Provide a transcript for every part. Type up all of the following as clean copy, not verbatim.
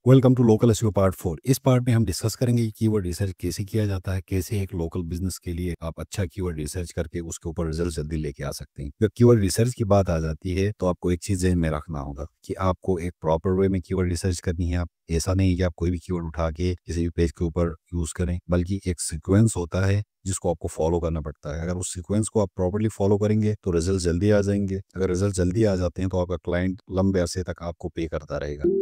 Welcome to local SEO part 4। इस part में हम डिस्कस करेंगे कि कीवर्ड रिसर्च कैसे किया जाता है, कैसे एक लोकल बिजनेस के लिए आप अच्छा कीवर्ड रिसर्च करके उसके ऊपर रिजल्ट जल्दी लेके आ सकते हैं। जब कीवर्ड रिसर्च की बात आ जाती है तो आपको एक चीज़ ज़हन में रखना होगा कि आपको एक प्रॉपर वे में कीवर्ड रिसर्च करनी है। आप ऐसा नहीं कि आप कोई भी कीवर्ड उठा के किसी भी पेज के ऊपर यूज़ करें, बल्कि एक सीक्वेंस होता है जिसको आपको फॉलो करना पड़ता है। अगर उस सीक्वेंस को आप प्रॉपर्ली फॉलो करेंगे तो रिजल्ट जल्दी आ जाएंगे। अगर रिजल्ट जल्दी आ जाते हैं तो आपका क्लाइंट लंबे अरसे तक आपको पे करता रहेगा।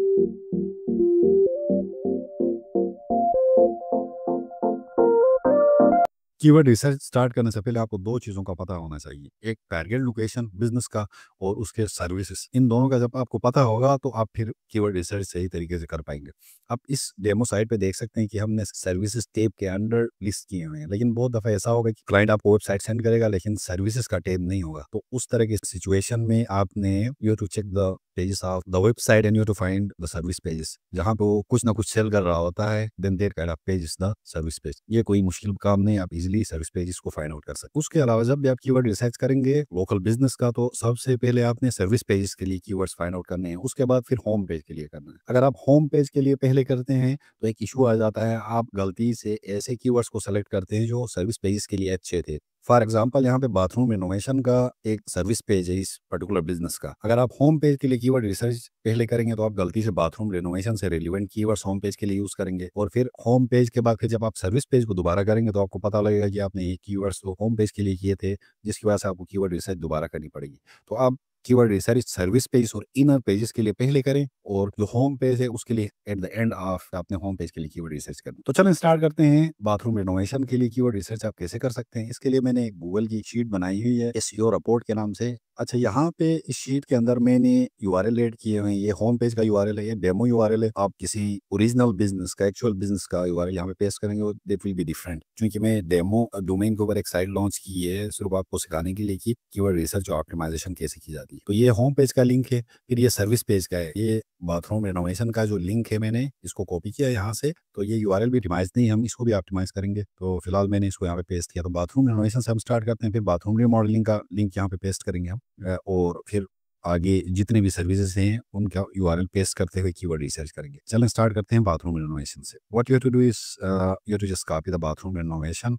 कीवर्ड रिसर्च स्टार्ट करने से पहले आपको 2 चीज़ों का पता होना चाहिए। एक टारगेट लोकेशन बिज़नेस का और उसके सर्विसेज़। इन दोनों का जब आपको पता होगा तो आप फिर कीवर्ड रिसर्च सही तरीके से कर पाएँगे। आप इस डेमो साइट पे देख सकते हैं कि हमने सर्विसेज़ टैब के अंडर लिस्ट किए हुए हैं। लेकिन बहुत दफ़ा ऐसा होगा कि क्लाइंट आपको वेबसाइट सेंड करेगा लेकिन सर्विसेज़ का टैब नहीं होगा। तो उस तरह की सिचुएशन में आपने you have to check the pages of the website and you have to find the service pages. जहाँ पे वो कुछ ना कुछ सेल कर रहा होता है, then their kind of page is the service page. ये कोई मुश्किल काम नहीं, आप इजीली सर्विस पेजेस को फाइंड आउट कर सकते हैं। उसके अलावा जब भी आप कीवर्ड रिसर्च करेंगे लोकल बिजनेस का, तो सबसे पहले आपने सर्विस पेजेस के लिए कीवर्ड्स फाइंड आउट करने हैं। उसके बाद फिर होम पेज के लिए करना है। अगर आप होम पेज के लिए पहले करते हैं तो एक इशू आ जाता है, आप गलती से ऐसे कीवर्ड्स को सेलेक्ट करते हैं जो सर्विस पेजेस के लिए अच्छे थे। फॉर एग्जाम्पल यहाँ पे बाथरूम रिनोवेशन का एक सर्विस पेज है इस पर्टिकुलर बिजनेस का। अगर आप होम पेज के लिए कीवर्ड रिसर्च पहले करेंगे तो आप गलती से बाथरूम रिनोवेशन से रिलेवेंट कीवर्ड्स होम पेज के लिए यूज करेंगे, और फिर होम पेज के बाद फिर जब आप सर्विस पेज को दोबारा करेंगे तो आपको पता लगेगा कि आपने ये कीवर्ड्स तो होम पेज के लिए किए थे, जिसकी वजह से आपको कीवर्ड रिसर्च दोबारा करनी पड़ेगी। तो आप कीवर्ड रिसर्च सर्विस पेज और इनर पेजेस के लिए पहले करें, और जो होम पेज है उसके लिए एट द एंड ऑफ आपने होम पेज के लिए कीवर्ड रिसर्च करना। तो चलें स्टार्ट करते हैं। बाथरूम रिनोवेशन के लिए कीवर्ड रिसर्च आप कैसे कर सकते हैं, इसके लिए मैंने एक गूगल की शीट बनाई हुई है एसईओ रिपोर्ट के नाम से। अच्छा, यहाँ पे इस शीट के अंदर मैंने यूआरएल ऐड किए हुए हैं। ये होम पेज का यूआरएल है, ये डेमो यूआरएल है। आप किसी ओरिजिनल बिजनेस का, एक्चुअल बिजनेस का यूआरएल यहाँ पे पेस्ट करेंगे, दैट विल बी डिफरेंट। क्योंकि मैं डेमो डोमेन के ऊपर एक साइट लॉन्च की है सिर्फ आपको सिखाने के लिए कि कीवर्ड रिसर्च और ऑप्टिमाइजेशन कैसे की जाती है। तो ये होम पेज का लिंक है। फिर ये सर्विस पेज का है। ये बाथरूम रिनोवेशन का जो लिंक है मैंने इसको कॉपी किया यहाँ से। तो ये यूआरएल भी ऑप्टिमाइज नहीं है, हम इसको भी ऑप्टिमाइज करेंगे। तो फिलहाल मैंने इसको यहाँ पे पेस्ट किया। तो बाथरूम रिनोवेशन से हम स्टार्ट करते हैं, फिर बाथरूम रिमॉडलिंग का लिंक यहाँ पे पेस्ट करेंगे हम। और फिर आगे जितने भी सर्विसेज हैं उनका यूआरएल पेस्ट करते हुए कीवर्ड रिसर्च करेंगे। चलें स्टार्ट करते हैं बाथरूम रिनोवेशन से। What you have to do is you have to just copy the bathroom renovation.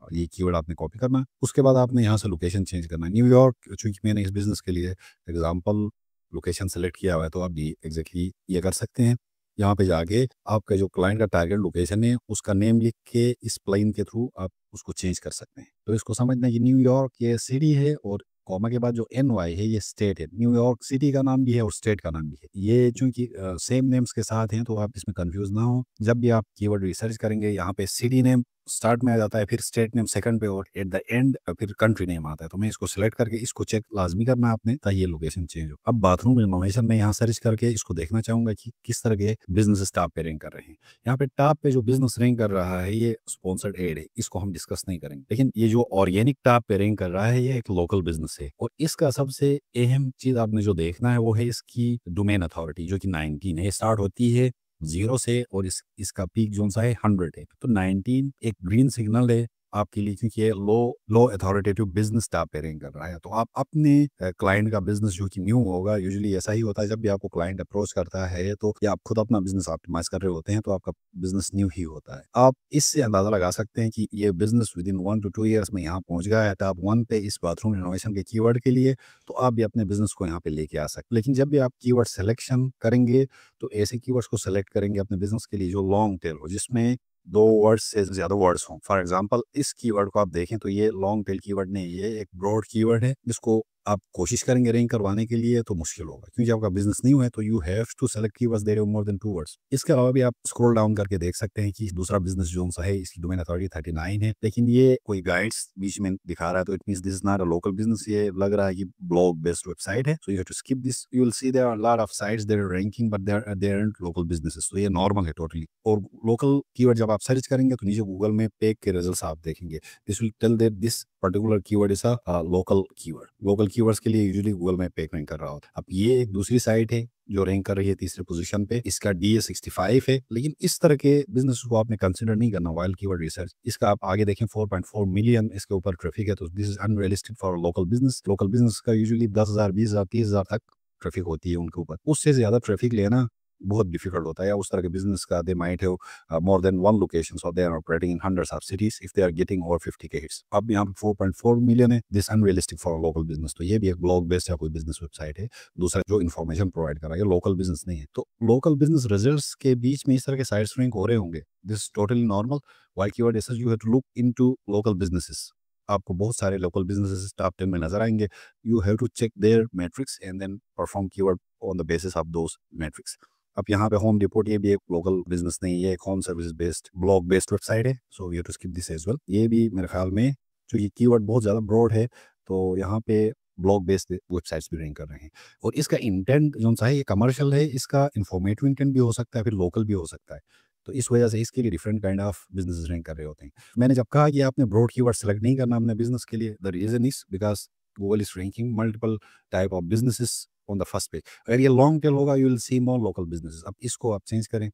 ये कीवर्ड आपने कॉपी करना है। उसके बाद आपने यहाँ से लोकेशन चेंज करना है। न्यूयॉर्क, चूंकि मैंने इस बिजनेस के लिए एग्जाम्पल लोकेशन सेलेक्ट किया हुआ है, तो आप भी एग्जैक्टली ये कर सकते हैं। यहाँ पे जाके आपका जो क्लाइंट का टारगेट लोकेशन है उसका नेम लिख के इस प्लेन के थ्रू आप उसको चेंज कर सकते हैं। तो इसको समझना कि न्यूयॉर्क ये सिटी है, और कॉमा के बाद जो एन वाई है ये स्टेट है। न्यूयॉर्क सिटी का नाम भी है और स्टेट का नाम भी है। ये चूंकि सेम नेम्स के साथ हैं तो आप इसमें कंफ्यूज ना हो। जब भी आप कीवर्ड रिसर्च करेंगे यहाँ पे सिटी नेम स्टार्ट में आ जाता है, फिर स्टेट नेम सेकंड पे, और एट द एंड फिर कंट्री नेम आता है। तो मैं इसको सिलेक्ट करके इसको चेक लाजमी करना है आपने, ताकि ये लोकेशन चेंज हो। अब बाथरूम रिनोवेशन में यहाँ सर्च करके इसको देखना चाहूंगा कि किस तरह के बिजनेस टॉप पे रैंक कर रहे हैं। यहाँ पे टॉप पे जो बिजनेस रैंक कर रहा है ये स्पॉन्सर्ड एड है, इसको हम डिस्कस नहीं करेंगे। लेकिन ये जो ऑर्गेनिक टॉप पे रैंक कर रहा है ये एक लोकल बिजनेस है, और इसका सबसे अहम चीज आपने जो देखना है वो है इसकी डोमेन अथॉरिटी, जो कि 19 है। स्टार्ट होती है 0 से, और इसका पीक जोन सा है 100 है। तो 19 एक ग्रीन सिग्नल है आपके लिए, क्योंकि ये लो अथॉरिटेटिव बिजनेस टॉप पे रैंक कर रहा है। तो आप अपने क्लाइंट का बिजनेस जो कि न्यू होगा, यूजुअली ऐसा ही होता है जब भी आपको क्लाइंट अप्रोच करता है तो, या आप खुद अपना बिजनेस ऑप्टिमाइज कर रहे होते हैं, तो आपका बिजनेस न्यू ही होता है। आप इससे अंदाजा लगा सकते हैं कि ये business with in 1 to 2 years में यहाँ पहुंच गया है टॉप 1 पे इस बाथरूम रिनोवेशन के कीवर्ड के लिए। तो आप भी अपने बिजनेस को यहाँ पे लेके आ सकते हैं। लेकिन जब भी आप कीवर्ड सिलेक्शन करेंगे तो ऐसे कीवर्ड्स को सेलेक्ट करेंगे अपने बिजनेस के लिए जो लॉन्ग टेल हो, जिसमें 2 वर्ड्स से ज्यादा वर्ड्स हों। फॉर एग्जांपल इस कीवर्ड को आप देखें तो ये लॉन्ग टेल कीवर्ड नहीं, ये एक ब्रॉड कीवर्ड है, जिसको आप कोशिश करेंगे रैंक करवाने के लिए तो मुश्किल होगा, क्योंकि आपका बिजनेस नहीं है। तो you have to select keywords there more than 2 words. इसके अलावा भी आप स्क्रॉल डाउन करके देख सकते हैं कि दूसरा बिजनेस जोन सा है, इसकी डोमेन अथॉरिटी 39 है, लेकिन ये कोई गाइड्स बीच में दिखा रहा है, तो it means this is not a local business. ये लग रहा है कि ब्लॉग बेस्ड वेबसाइट है। So you have to skip this. You will see there are lot of sites there are ranking, but there aren't local businesses. तो ये normal है totally. और लोकल कीवर्ड जब आप सर्च करेंगे तो नीचे गूगल में पेज के रिजल्ट्स आप देखेंगे, this will tell that this particular keyword is a local keyword. Local keywords के लिए यूजुअली गूगल में पेज रैंक कर रहा होता है। अब ये एक दूसरी साइट है जो रैंक कर रही है तीसरे पोजीशन पे, इसका DA65 है। लेकिन इस तरह के बिजनेस को आपने कंसिडर नहीं करना वाइल कीवर्ड रिसर्च। इसका आप आगे देखें 4.4 मिलियन इसके ऊपर ट्रैफिक है। तो this is unrealistic for local business. Local business का यूजुअली 10,000 20,000 30,000 तक ट्रैफिक होती है उनके ऊपर। उससे ज्यादा ट्रैफिक लेना बहुत डिफिकल्ट होता है, या उस तरह के बिजनेस का they might have more than one location, so they are operating in hundreds of cities if they are getting over 50K hits. अब यहाँ पे 4.4 million है, this unrealistic for a local business. तो ये भी एक ब्लॉग बेस्ड या कोई बिजनेस वेबसाइट है, दूसरा जो इन्फॉर्मेशन प्रोवाइड कर रहा है, लोकल बिजनेस नहीं है। तो लोकल बिजनेस रिजल्ट्स के बीच में इस तरह के साइट्स रैंक हो रहे होंगे, this is totally normal. While keyword research you have to look into local businesses, आपको बहुत सारे लोकल बिजनेसेस टॉप 10 में नजर आएंगे। You have to check their metrics and then perform keyword on the basis of those metrics. अब यहाँ पे home depot, ये भी एक लोकल बिजनेस नहीं है, एक home service based blog based website है, so we have to skip this as well. ये भी मेरे ख्याल में जो ये कीवर्ड बहुत ज़्यादा ब्रॉड है, तो यहाँ पे ब्लॉग बेस्ड वेबसाइट्स भी रैंक कर रहे हैं। और इसका इंटेंट जो सा है ये कमर्शियल है, इसका इंफॉर्मेटिव इंटेंट भी हो सकता है, फिर लोकल भी हो सकता है। तो इस वजह से इसके लिए different kind of business rank कर रहे होते हैं। मैंने जब कहा कि आपने ब्रॉड कीवर्ड सेलेक्ट नहीं करना अपने बिजनेस के लिए, the reason is because Google is ranking multiple type of businesses on the first page. अगर ये लॉन्ग टेल होगा you will see more local businesses. अब इसको आप चेंज करें,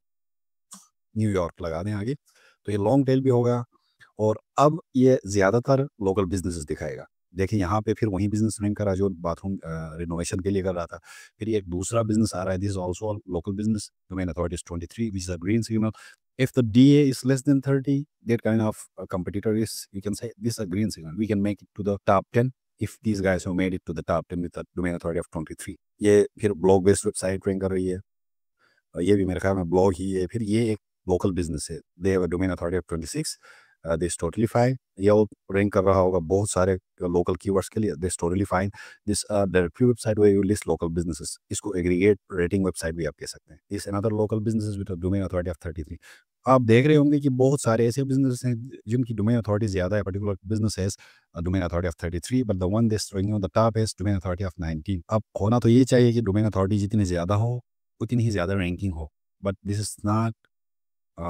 न्यूयॉर्क लगा दें आगे, तो ये लॉन्ग टेल भी होगा और अब ये ज़्यादातर लोकल बिजनेसेस दिखाएगा। देखिए यहाँ पे फिर वही बिजनेस रैंक करा जो बाथरूम रिनोवेशन के लिए कर रहा था। फिर ये एक दूसरा बिजनेस आ रहा है, this is also local business, domain authority is 23 which is a green signal. If the DA is less than 30, that kind of competitor is, you can say this is a green signal, we can make it to the top 10 if these guys have made it to the top 10 with the domain authority of 23। ये फिर blog based website rank कर रही है, ये भी मेरे ख्याल में ब्लॉग ही है। फिर ये एक लोकल बिजनेस है, they have a domain authority of 26, this totally fine. ये रैंक कर रहा होगा बहुत सारे लोकल कीवर्ड्स के लिए, this totally fine. This directory website where you list local businesses, इसको एग्रीगेट रेटिंग वेबसाइट भी आप कह सकते हैं। This another local businesses with domain authority of 33। आप देख रहे होंगे कि बहुत सारे ऐसे बिजनेस हैं जिनकी डोमेन अथॉरिटी ज़्यादा है, पर्टिकुलर बिजनेस है domain authority of 33, but the one this ranking on the top है डोमेन अथॉरिटी ऑफ 19। अब होना तो ये चाहिए कि डोमेन अथॉरिटी जितनी ज़्यादा हो उतनी ही ज़्यादा रैंकिंग हो, but this is not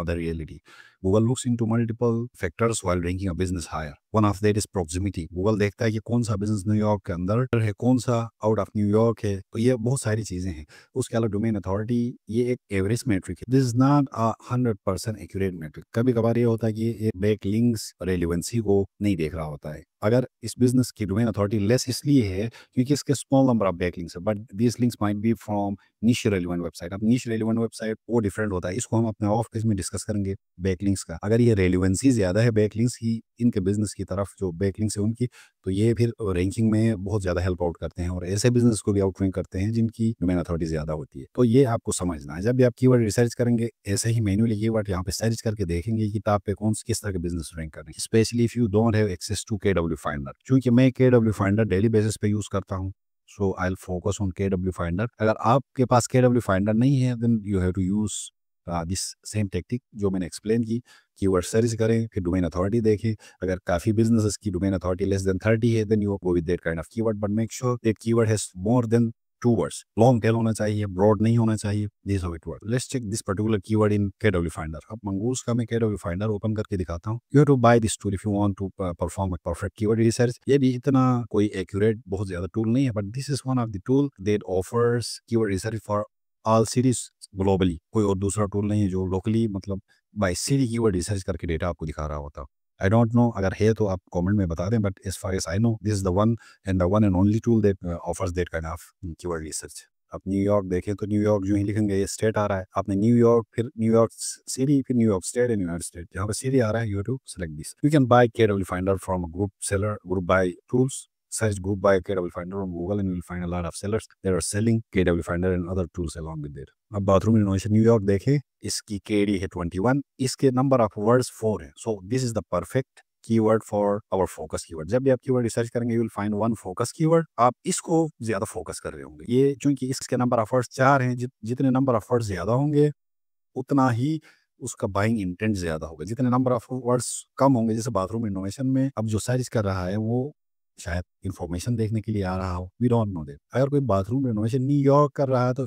the reality. Google looks into multiple factors while ranking a business higher. One of that is proximity. Google देखता है कि कौन सा बिजनेस न्यूयॉर्क के अंदर है, कौन सा आउट ऑफ न्यूयॉर्क है, तो ये बहुत सारी चीज़ें हैं। उसके अलावा डोमेन अथॉरिटी ये एक एवरेज मेट्रिक है, this is not a 100% accurate metric. कभी कभार ये होता है कि ये बैक लिंक्स रेलिवेंसी को नहीं देख रहा होता है। अगर इस बिजनेस की डोमेन अथॉरिटी लेस इसलिए है क्योंकि इसके small number of back links है, but these links might be from niche relevant website. अब निश रेलिवेंट वेबसाइट वो डिफरेंट होता है, इसको हम अपने ऑफ पेज में डिस्कस करेंगे बैकलिंक्स का। अगर ये रेलिवेंसी ज़्यादा है बैकलिंक्स की इनके बिजनेस की तरफ, जो बैकलिंक्स है उनकी, तो ये फिर रैंकिंग में बहुत ज़्यादा हेल्प आउट करते हैं और ऐसे बिजनेस को भी आउट रैंक करते हैं जिनकी डोमेन अथॉरिटी ज़्यादा होती है। तो ये आपको समझना है। जब भी आप कीवर्ड रिसर्च करेंगे ऐसे ही मैन्युअली कीवर्ड यहाँ पे सर्च करके देखेंगे कि टॉप पे कौन किस तरह के बिजनेस रैंक कर रहे हैं, specially if you don't have access to KW finder. क्योंकि मैं KW फाइंडर डेली बेसिस पे यूज़ करता हूँ, so I will focus on KW finder. अगर आपके पास KW फाइंडर नहीं है then you have to use this same technique जो मैंने एक्सप्लेन की। कीवर्ड सर्च करें, फिर डोमेन अथॉरिटी देखें। अगर काफ़ी बिजनेसेस की डोमेन अथॉरिटी लेस देन 30 है then you go with that kind of keyword, but make sure that keyword has more than 2 words. Long tail होना चाहिए, ब्रॉड नहीं होना चाहिए। This how it work. Let's check this particular keyword in KW finder. अब Mangools का मैं KW finder open करके दिखाता हूँ। You have to buy this tool if you want to perform a perfect keyword research. ये भी इतना कोई एक्यूरेट बहुत ज़्यादा टूल नहीं है, but this is one of the tool that offers keyword research for all cities globally. कोई और दूसरा टूल नहीं है जो लोकली मतलब बाय सिटी कीवर्ड रिसर्च करके डेटा आपको दिखा रहा होता। आई डोंट नो, अगर है तो आप कमेंट में बता दें, but as far as I know this is the one and only tool that offers that kind of keyword research. आप न्यूयॉर्क देखें तो न्यूयॉर्क जो ही लिखेंगे ये स्टेट आ रहा है, आपने न्यूयॉर्क, फिर न्यूयॉर्क सिटी, फिर New York state and united state. जहाँ पे सिटी आ रहा है you have to select this. You can buy KW finder from a group seller, group buy tools. Search group by KW Finder on Google and you will find a lot of sellers that are selling KW Finder and other tools along with it. अब bathroom renovation New York देखें, इसकी KD है 21, इसके number of words 4 है। So this is the perfect keyword for our focus keyword. जब भी आप keyword research करेंगे you will find one focus keyword, आप इसको ज्यादा फोकस कर रहे होंगे। ये चूंकि इसके नंबर ऑफ वर्ड्स 4 हैं, जितने नंबर ऑफ वर्ड्स ज्यादा होंगे उतना ही उसका बाइंग इंटेंट ज्यादा होगा। जितने नंबर ऑफ वर्ड्स कम होंगे, जैसे बाथरूम रिनोवेशन में अब जो सर्च कर रहा है वो शायद इंफॉर्मेशन देखने के लिए आ रहा हो, वी डोंट नो दैट। अगर कोई बाथरूम रिनोवेशन न्यूयॉर्क कर रहा है तो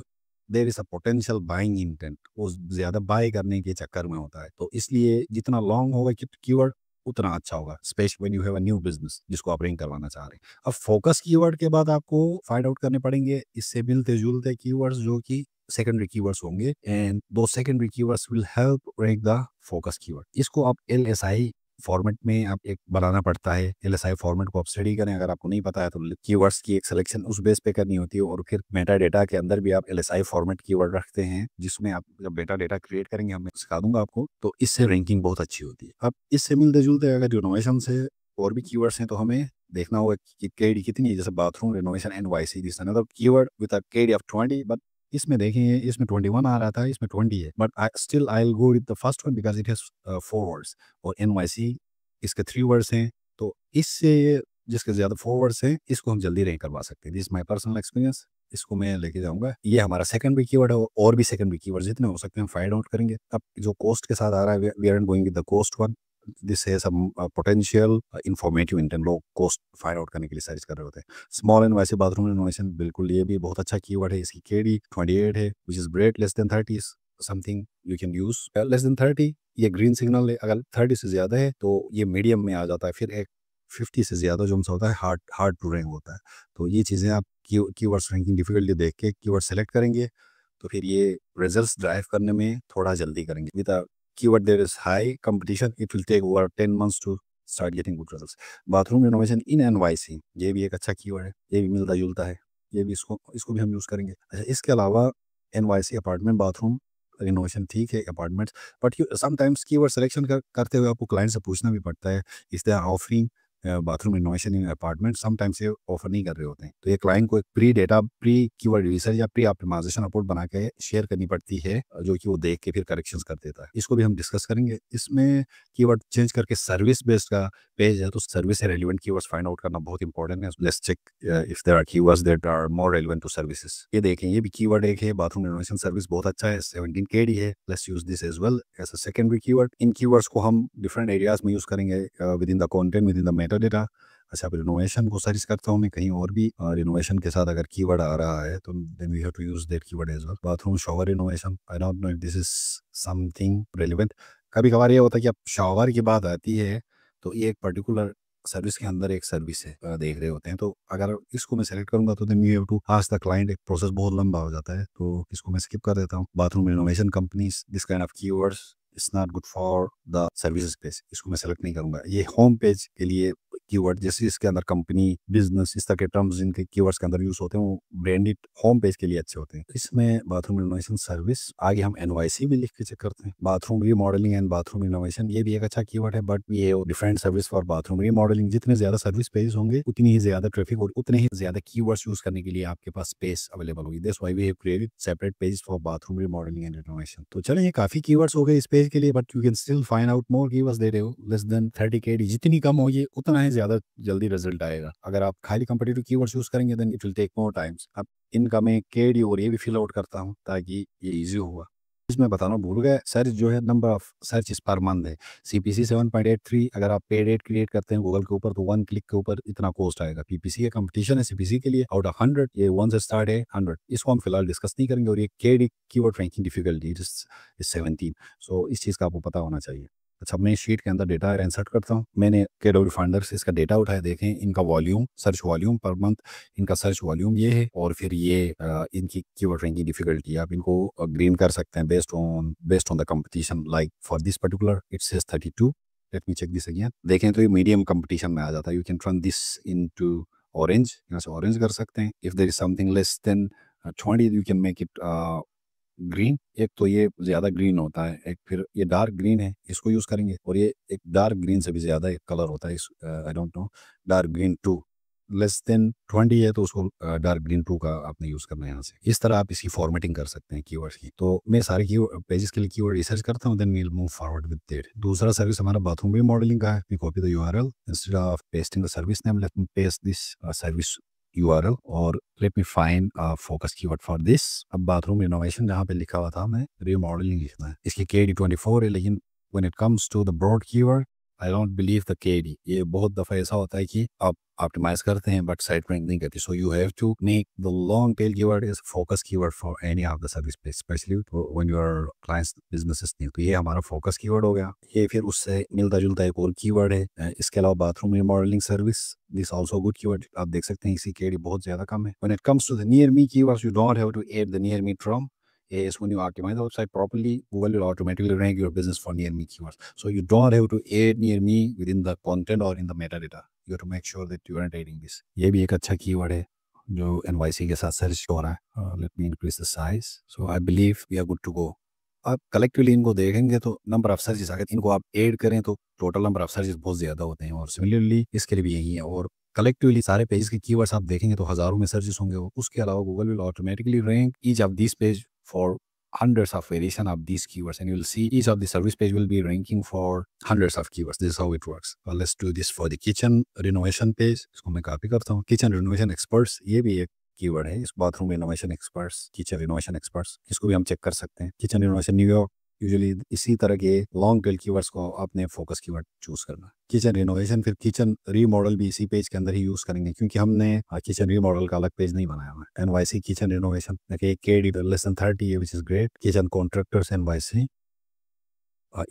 there is a potential buying intent, वो ज्यादा बाय करने के चक्कर में होता है। तो इसलिए जितना लॉन्ग होगा कीवर्ड उतना अच्छा होगा, specially when you have a new business जिसको आप रैंक करवाना चाह रहे हैं। अब फोकस कीवर्ड के बाद आपको फाइंड आउट करने पड़ेंगे इससे मिलते जुलते कीवर्ड्स जो कि सेकेंडरी कीवर्ड्स होंगे, एंड दो secondary keywords will help rank the focus keyword. इसको आप LSI फॉर्मेट में आप एक बनाना पड़ता है। एलएसआई फॉर्मेट को आप स्टडी करें, अगर आपको नहीं पता है तो कीवर्ड्स की एक सिलेक्शन उस बेस पे करनी होती है, और फिर मेटा डेटा के अंदर भी आप एलएसआई फॉर्मेट कीवर्ड रखते हैं, जिसमें आप जब मेटा डेटा क्रिएट करेंगे, हम सिखा दूंगा आपको, तो इससे रैंकिंग बहुत अच्छी होती है। अब इससे मिलते जुलते अगर रिनोवेशन से और भी कीवर्ड्स हैं तो हमें देखना होगा कि केडी कितनी है। जैसे bathroom renovation NYC, this another keyword with a KD of 20, but इसमें देखें इसमें 21 आ रहा था, इसमें 20 है, but still I will go with the first one because it has 4 words, और एनवाईसी इसके 3 वर्ड्स हैं, तो इससे जिसके ज़्यादा 4 वर्ड्स हैं इसको हम जल्दी रैंक करवा सकते हैं। दिस माय पर्सनल एक्सपीरियंस, इसको मैं लेके जाऊंगा। ये हमारा सेकंडरी कीवर्ड है, और भी सेकंडरी कीवर्ड जितने हो सकते हैं हम फाइंड आउट करेंगे। अब जो कॉस्ट के साथ आ रहा है, we are going with the cost one. This है सम पोटेंशियल इंफॉर्मेटिव इंटेंट, लोग कॉस्ट फाइंड आउट करने के लिए सर्च कर रहे होते हैं। स्मॉल एंड वैसे बाथरूम रिनोवेशन, बिल्कुल ये भी बहुत अच्छा कीवर्ड है। इसकी केडी 28 है, which is great. Less than 30 something you can use. Less than 30 ये ग्रीन सिग्नल है, अगर 30 से ज़्यादा है तो ये मीडियम में आ जाता है। फिर एक 50 से ज़्यादा जो हमसे होता है हार्ड हार्ड टू रैंक होता है। तो ये चीज़ें आप कीवर्ड्स रैंकिंग डिफिकल्टी देख के कीवर्ड सेलेक्ट करेंगे, तो फिर ये रिजल्ट्स ड्राइव करने में थोड़ा जल्दी करेंगे। With a keyword there is high competition, it will take over 10 months to start getting good results. Bathroom renovation in NYC, ये भी एक अच्छा कीवर्ड है, ये भी मिलता जुलता है, ये भी इसको इसको भी हम यूज़ करेंगे। अच्छा, इसके अलावा एनवाईसी अपार्टमेंट बाथरूम रिनोवेशन ठीक है, apartments, but you sometimes keyword selection करते हुए आपको क्लाइंट से पूछना भी पड़ता है, is they offering bathroom renovation in apartment. Sometimes ये ऑफर नहीं कर रहे होते हैं, तो ये क्लाइंट को एक प्री कीवर्ड रिसर्च या प्री ऑप्टिमाइजेशन रिपोर्ट बना के शेयर करनी पड़ती है, जो कि वो देख के फिर करेक्शंस कर देता है। इसको भी हम डिस्कस करेंगे। इसमें कीवर्ड चेंज करके सर्विस बेस्ड का पेज है, तो सर्विस से रेलिवेंट कीवर्ड्स फाइंड आउट करना बहुत इंपॉर्टेंट है। Let's check if there are keywords that are more relevant to services. ये देखें, ये भी कीवर्ड एक है, बाथरूम रिनोवेशन सर्विस बहुत अच्छा है, 17 केडी है। Let's use this as well as a secondary keyword. इन कीवर्ड्स को हम डिफरेंट एरियाज में यूज करेंगे, within the content, within the meta data. अच्छा, अब रिनोवेशन को सर्च करता हूँ मैं कहीं और भी, रिनोवेशन के साथ अगर कीवर्ड आ रहा है तो then we have to use that keyword as well. Bathroom shower renovation, I don't know if this is something relevant. कभी कभार ये होता है कि अब शॉवर की बात आती है तो ये एक पर्टिकुलर सर्विस के अंदर एक सर्विस है, देख रहे होते हैं, तो अगर इसको मैं सेलेक्ट करूंगा तो then you have to ask the client, एक प्रोसेस बहुत लंबा हो जाता है, तो इसको मैं स्किप कर देता हूँ। Bathroom renovation companies, this kind of keywords it's not good for the services page, इसको मैं सेलेक्ट नहीं करूंगा। ये होम पेज के लिए कीवर्ड, जैसे इसके अंदर कंपनी, बिजनेस, इस तरह के टर्म्स जिनके कीवर्ड्स के अंदर यूज होते हैं वो ब्रांडेड होम पेज के लिए अच्छे होते हैं। इसमें बाथरूम रिनोवेशन सर्विस, आगे हम एनवाईसी भी लिख के चेक करते हैं। Bathroom remodeling and bathroom renovation, ये भी एक अच्छा कीवर्ड है, बट ये different service for bathroom remodelling. जितने ज्यादा सर्विस पेज होंगे उतनी ही ज्यादा ट्रैफिक और उतने ही ज्यादा कीवर्ड्स यूज करने के लिए आपके पास स्पेस अवेलेबल होगी। That's why we have created separate page for bathroom remodeling and renovation. तो चलें, ये काफी कीवर्ड्स हो गए इस पेज के लिए, but you can still find out more keywords दे रहे हो। लेस देन 30 केडी, जितनी कम होगी उतना ही ज्यादा जल्दी रिजल्ट आएगा। अगर आप खाली कम्पिटिटिव कीवर्ड्स यूज करेंगे then it will take more times. अब इनका मैं केडी और ये भी फिल आउट करता हूँ ताकि ये इजी होगा। इसमें बताना भूल गया, सर्च जो है number of search per month है, सीपीसी 7.83। अगर आप पेड एड क्रिएट करते हैं गूगल के ऊपर तो 1 क्लिक के ऊपर इतना कॉस्ट आएगा। पीपीसी का कंपटीशन है सीपीसी के लिए, आउट ऑफ 100 ये 1 से स्टार्ट है 100, इसको हम फिलहाल डिस्कस नहीं करेंगे। और ये KD keyword ranking difficulty is 17, सो इस चीज़ का आपको पता होना चाहिए। अच्छा, मैं शीट के अंदर डेटा इंसर्ट करता हूँ। मैंने केडब्ल्यू फाइंडर से इसका डेटा उठाया, देखें इनका volume, search volume per month, इनका सर्च वॉल्यूम ये है, और फिर ये इनकी कीवर्ड रैंकिंग डिफिकल्टी, आप इनको ग्रीन कर सकते हैं based on the competition. Like for this particular it says 32। Let me check this again. देखें तो ये मीडियम कंपटीशन में आ जाता है। You can turn this into orange, यहाँ से ऑरेंज कर सकते हैं। If there is something less than 20 you can make it green. एक तो ये ज्यादा ग्रीन होता है, एक फिर ये डार्क ग्रीन है, इसको यूज करेंगे। और ये एक डार्क ग्रीन से भी ज्यादा एक कलर होता है, आई don't no, dark green 2। Less than 20 है तो उसको डार्क ग्रीन 2 का आपने यूज करना है यहाँ से। इस तरह आप इसकी फॉर्मेटिंग कर सकते हैं कीवर्ड्स की। तो मैं सारे की पेजेस के लिए कीवर्ड रिसर्च करता हूँ, then we will move forward with that. दूसरा सर्विस हमारा बाथरूम रीमॉडलिंग का है। We copy the URL instead of pasting the service name, let me paste this service URL और let me find a focus keyword for this। अब bathroom renovation जहाँ पे लिखा हुआ था हमें रीमॉडलिंग लिखना है। इसकी KD 24 है, लेकिन when it comes to the broad keyword I don't believe the KD। ये बहुत दफ़ा ऐसा होता है कि आप ऑप्टिमाइज करते हैं बट साइट रैंक नहीं करती। So you have to make the long tail keyword is focus keyword for any of the service page, specially when your clients business is new. तो ये हमारा फोकस कीवर्ड हो गया। ये फिर उससे मिलता जुलता एक और कीवर्ड है। इसके अलावा bathroom remodelling service, this also good keyword. आप देख सकते हैं इसी केडी बहुत ज्यादा कम है। When it comes to the near me keywords you don't have to add the near me from, is when you optimize the website properly, Google will automatically rank your business for near me keywords. So you don't have to add near me within the content or in the metadata. You have to make sure that you are adding this. ये भी एक अच्छा keyword है जो NYC के साथ search हो रहा है. Let me increase the size. So I believe we are good to go. आप कलेक्टिवली इनको देखेंगे तो नंबर ऑफ सर्चेस अगर इनको आप ऐड करें तो टोटल नंबर ऑफ सर्चेस बहुत ज़्यादा होते हैं, और सिमिलरली इसके लिए भी यही है. और कलेक्टिवली सारे पेज के कीवर्ड्स आप देखेंगे तो हज़ारों में सर्चेस होंगे. उसके अलावा Google will automatically rank each of this page for hundreds of variation of these keywords, and you will see each of the service page will be ranking for hundreds of keywords. This is how it works. Well, let's do this for the kitchen renovation page. इसको मैं copy करता हूँ. Kitchen renovation experts ये भी एक keyword है. इस bathroom renovation experts, kitchen renovation experts, इसको भी हम चेक कर सकते हैं. Kitchen renovation New York. यूजुअली इसी तरह के लॉन्ग टेल कीवर्ड्स को अपने फोकस कीवर्ड चूज करना. किचन रिनोवेशन, फिर किचन रीमॉडल भी इसी पेज के अंदर ही यूज करेंगे क्योंकि हमने किचन रीमॉडल का अलग पेज नहीं बनाया हुआ है. NYC किचन रिनोवेशन देखिए KD लेस देन 30 है, which is great. Kitchen contractors NYC,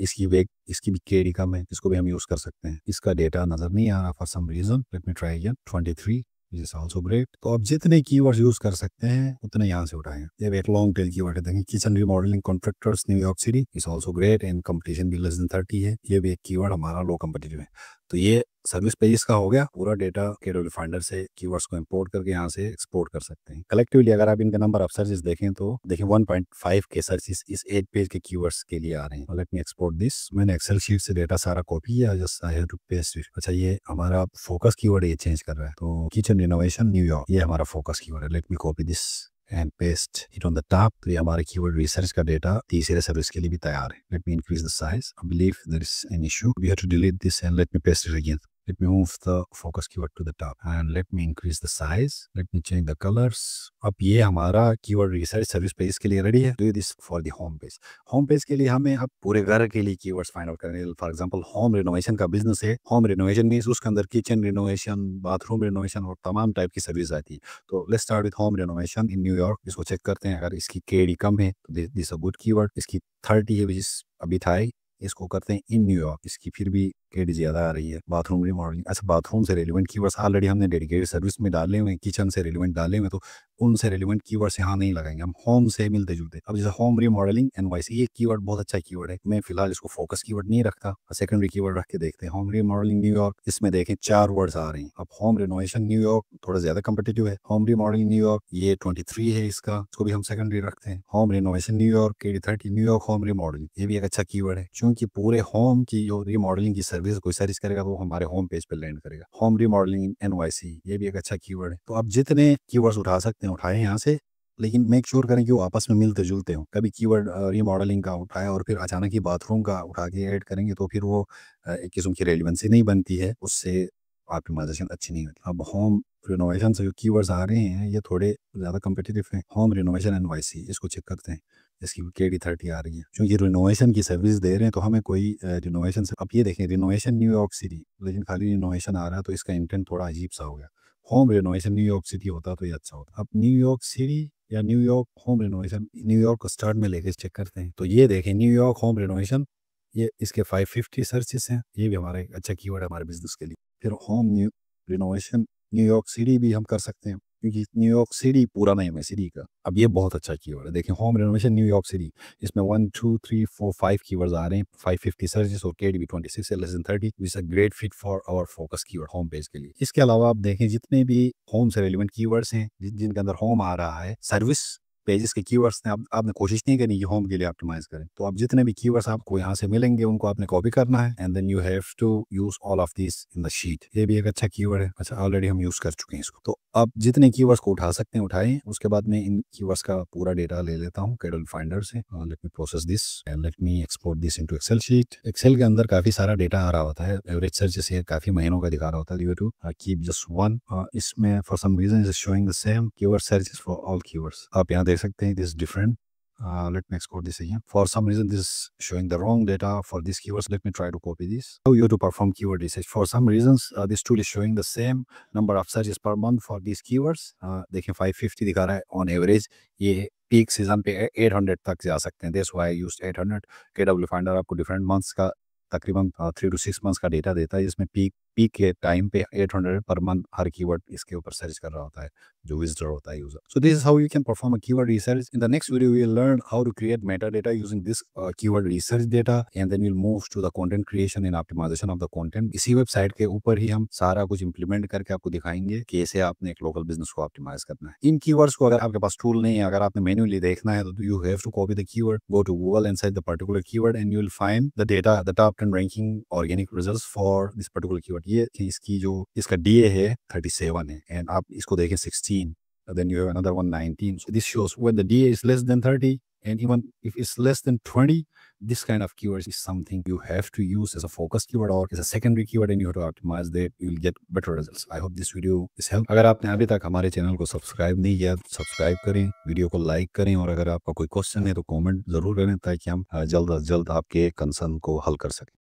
इसकी वेग इसकी भी KD कम है, इसको भी हम यूज कर सकते हैं. इसका डेटा नजर नहीं आ रहा for some reason. Let me try again. 23 is also great. तो आप जितने कीवर्ड्स यूज कर सकते हैं उतने यहाँ से उठाएं. ये भी एक लॉन्ग टेल कीवर्ड है. देखिए kitchen remodelling contractors New York city is also great and competition भी लेस देन 30 है. ये भी एक कीवर्ड हमारा लो कॉम्पिटिटिव है. तो ये सर्विस पेजेस का हो गया. पूरा डेटा KW फाइंडर से कीवर्ड्स को इंपोर्ट करके यहाँ से एक्सपोर्ट कर सकते हैं. कलेक्टिवली अगर आप इनका नंबर ऑफ सर्चेस देखें तो देखिए 1.5 के सर्चेस इस 8 पेज के कीवर्ड्स के लिए आ रहे हैं. Let me export this. मैंने एक्सेल शीट से डेटा सारा कॉपी किया, just I have to paste it. अच्छा, ये हमारा फोकस कीवर्ड ये चेंज कर रहा है. तो किचन रिनोवेशन न्यूयॉर्क ये हमारा फोकस कीवर्ड है. Let me copy this and paste it on the top. तो ये हमारे कीवर्ड रिसर्च का डेटा तीसरे सर्विस के लिए भी तैयार है. Let me increase the size. I believe there is an issue. We have to delete this and let me paste it again. Let me move the focus keyword to the top and let me increase the size. Let me change the colors. अब ये हमारा keyword research service page के लिए ready है. Do this for the home page. Home page के लिए हमें अब पूरे घर के लिए कीवर्ड्स फाइंड आउट करने. फॉर एग्जांपल होम रिनोवेशन का बिजनेस है. होम रिनोवेशन मींस उसके अंदर किचन रिनोवेशन, बाथरूम रिनोवेशन और तमाम टाइप की सर्विस आती है. तो let's start with home renovation in New York. इसको चेक करते हैं. अगर इसकी KD कम है तो दिस अ गुड कीवर्ड. इसकी 30 है, विच अभी था ही. इसको करते हैं इन न्यूयॉर्क. इसकी फिर भी KD ज्यादा आ रही है. Bathroom remodelling. अच्छा, बाथरूम से रेलिवेंट कीवर्ड्स ऑलरेडी हमने डेडिकेटेड सर्विस में डाले हुए हैं. किचन से रेलिवेंट डाले हुए हैं, तो उनसे रेलिवेंट कीवर्ड्स यहाँ नहीं लगाएंगे हम. होम से मिलते जुलते. अब जैसे होम रिमॉडलिंग NYC, ये कीवर्ड बहुत अच्छा कीवर्ड है. मैं फिलहाल इसको फोकस कीवर्ड नहीं रखता, सेकेंडरी कीवर्ड रख के देखते हैं. होम रिमॉडलिंग न्यूयॉर्क, इसमें देखें 4 वर्ड्स आ रहे हैं. अब होम रिनोवेशन न्यूयॉर्क थोड़ा ज्यादा कम्पिटिटिव है. होम रिमॉडलिंग न्यूयॉर्क ये 23 है इसका, इसको भी हम सेकेंडरी रखते हैं. Home renovation New York KD 30 New York home remodelling, ये भी एक अच्छा कीवर्ड है क्योंकि पूरे होम की जो रिमॉडलिंग की सर्विस कोई सर्च करेगा तो हमारे होम पेज पे लैंड करेगा. होम रिमॉडलिंग NYC ये भी एक अच्छा कीवर्ड है. तो आप जितने कीवर्ड्स उठा सकते हैं उठाएं यहाँ से, लेकिन मेक श्योर करें कि वो आपस में मिलते जुलते हो. कभी कीवर्ड रीमॉडलिंग का उठाया और फिर अचानक ही बाथरूम का उठा के ऐड करेंगे तो फिर वो एक किस्म की रेलिवेंसी नहीं बनती है, उससे ऑप्टिमाइजेशन अच्छी नहीं होती. अब होम रिनोवेशन से जो कीवर्ड्स आ रहे हैं ये थोड़े ज़्यादा कम्पिटिटिव हैं. होम रिनोवेशन NYC, इसको चेक करते हैं. इसकी KD 30 आ रही है क्योंकि रिनोवेशन की सर्विस दे रहे हैं तो हमें कोई रिनोवेशन से. अब ये देखें रिनोवेशन न्यूयॉर्क सिटी, लेकिन खाली रिनोवेशन आ रहा है तो इसका इंटेंट थोड़ा अजीब सा हो गया. होम रिनोवेशन न्यूयॉर्क सिटी होता तो ये अच्छा होता. अब न्यूयॉर्क सिटी या न्यूयॉर्क होम रिनोवेशन, न्यूयॉर्क को स्टार्ट में लेके चेक करते हैं. तो ये देखें न्यूयॉर्क होम रिनोवेशन, ये इसके 550 सर्चेस हैं. ये भी हमारा एक अच्छा कीवर्ड है हमारे बिजनेस के लिए. फिर home new renovation New York city भी हम कर सकते हैं क्योंकि न्यूयॉर्क सिटी पूरा नेम है सिटी का. अब ये बहुत अच्छा कीवर्ड है. देखें होम रिनोवेशन न्यूयॉर्क सिटी, इसमें 1 2 3 4 5 कीवर्ड्स आ रहे हैं. 550 सर्चेस और KD भी 26 है, less than 30, which is a great fit for our focus keyword home page के लिए. इसके अलावा आप देखें जितने भी होम से रेलिवेंट कीवर्ड्स हैं जिनके अंदर होम आ रहा है, सर्विस पेजेस के कीवर्ड्स ने आपने कोशिश नहीं करनी कि होम के लिए ऑप्टिमाइज करें. तो आप जितने भी कीवर्ड्स आपको यहाँ से मिलेंगे उनको आपने कॉपी करना है and then you have to use all of this in the sheet. ये भी एक अच्छा कीवर्ड है. अच्छा, ऑलरेडी हम यूज कर चुके हैं इसको. तो आप जितने कीवर्ड्स को उठा सकते हैं उठाएं. उसके बाद मैं इन कीवर्ड्स का पूरा डेटा ले लेता हूँ KW फाइंडर से. Let me process this and let me export this into excel sheet. Excel के अंदर काफी सारा डेटा आ रहा होता है. एवरेज सर्चेस ये काफी महीनों का दिखा रहा होता है. You to keep just one. इसमें for some reason is showing the same keyword searches for all keywords. आप यहाँ देख सकते हैं this different. Let me export this again. For some reason, this is showing the wrong data for these keywords. Let me try to copy this. So you have to perform keyword research. For some reasons, this tool is showing the same number of searches per month for these keywords. देखें 550 दिखा रहा है on average. ये peak season पे 800 तक जा सकते हैं. That's why I used 800. KW Finder आपको different months का तकरीबन 3 to 6 months का डेटा देता है जिसमें पीक पीक के टाइम पे 800 पर मंथ हर कीवर्ड इसके ऊपर सर्च कर रहा होता है जो विजिटर होता है user. So this is how you can perform a keyword research. In the next video we will learn how to create meta data using this keyword research data, and then will move to the content creation and optimization of the content. इसी website के ऊपर ही हम सारा कुछ implement करके आपको दिखाएंगे कि कैसे आपने एक लोकल बिजनेस को ऑप्टिमाइज करना है. इन कीवर्ड्स को अगर आपके पास टूल नहीं है, अगर आपने मैन्युअली देखना है, तो you have to copy the keyword, go to Google and search the particular keyword and you will find the data, the top 10 ranking organic results for this particular keyword. ये इसकी जो इसका डीए है 37 है, and आप इसको देखें 16, then you have another one 19. So this shows when the DA is less than 30, and even if it's less than 20, this kind of keywords is something you have to use as a focus keyword or as a secondary keyword, and you have to optimize that. You will get better results. I hope this video is help. अगर आपने अभी तक हमारे channel को subscribe नहीं किया तो subscribe करें, वीडियो को लाइक करें, और अगर आपका कोई क्वेश्चन है तो कमेंट जरूर करें ताकि हम जल्द से जल्द आपके कंसर्न को हल कर सकें.